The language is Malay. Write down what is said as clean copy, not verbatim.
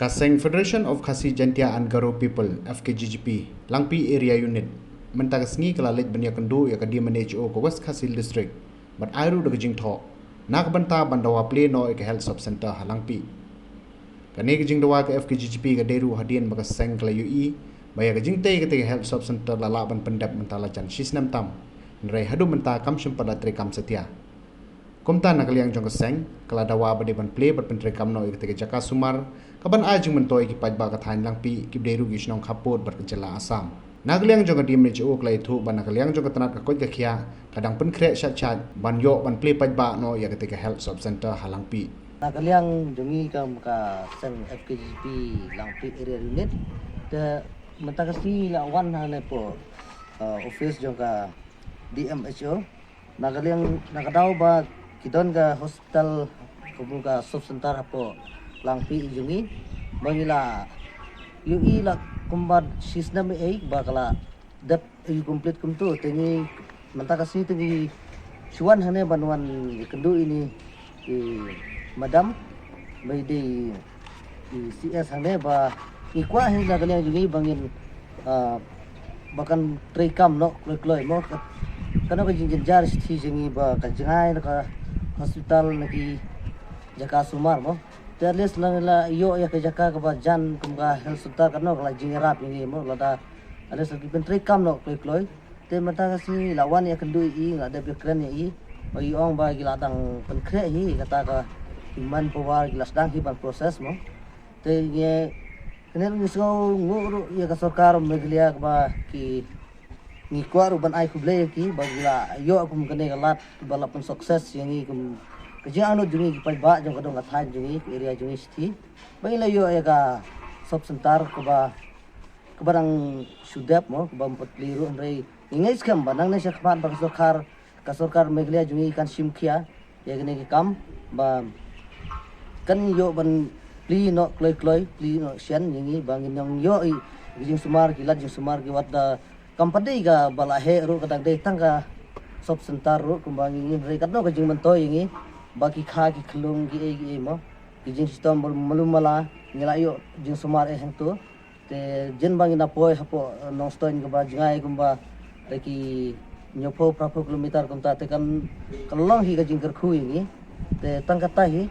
Kaseng Federation of Khasi Jantia and Garo People FKGGP Langpi Area Unit mentagasngi kalalit banya kendu ya kadi manage o ko West Khasil District but airu de jing tho nak banta bandawa play no ek health sub center halangpi kani jing dawa ke FKGGP ga deru hadian baga seng kala UI baya jing te ke health sub center lala ban pendap mentala jan sisnam tam nrai hadu menta kam pada trekam setia Kumta nakaliang jong keseng kala dawa bade ban play bat pentre kam no ikte jaka sumar kaban ajung mentoi ki paj ba ka thain langpi ki deru gi snong khapot bat kencela asam nakaliang jong dim ne chu klai thu ban nakaliang jong tanat ka koi ka khia kadang pen kre chat chat ban yo ban play paj ba no ya ke health sub center halangpi nakaliang jongi kam ka seng FKGP langpi area unit de mentakasi lawan hane po office jong ka DMHO nakaliang nakadaw ba kidon ka hospital kubuka sub center hapo langpi ijungi bangila UI la kumbad sisnam bakala dap complete kumtu tingi mentakasi tingi suan hane banwan kendu ini madam may di CS hane ba ikwa hin nakaliang jungi bangin bakan trekam no kloy mo kano ka jinjar si jingi ba kanjay naka hospital naki jaka sumar mo terles lang la iyo ya ka jaka ka ba jan kumga health center kano kala jingarap ini mo lada ada sa pentri kam no kloy te mata kasi lawan ya kendu I ada bekran ya I bagi ong ba gilatang penkre hi kata ka iman powar gilas dang hi ban proses mo te ye kenen ngiso nguru ya ka sarkar meglia ba ki ni kuar ban ai kuble ki bagla yo akum kene galat balapun sukses yang ni kum kejang anu jungi pai ba jong kadong athan jungi area jungi sti baila yo ya ka sub center ko ba kebarang sudap mo ba potliru andrei ingais kam banang na siya kapan ba kasarkar meglia jungi kan simkia ya gene ki kam ba kan yo ban pli no kloy pli no sian yang ni bangin yang yo jing sumar kilat jing sumar ki wat company ga balahe ro kadang dei tangga sub center ro kumbangi re kadno ka jing manto ingi baki kha ki khlung gi mo jing sistem malum mala ngelayo jing sumar hang tu te jen bangi na poi hapo non stoin ga ba jingai kumba reki nyopo prapo kilometer kumta te kan kalong hi ga jing kerkhu ingi te tangkata hi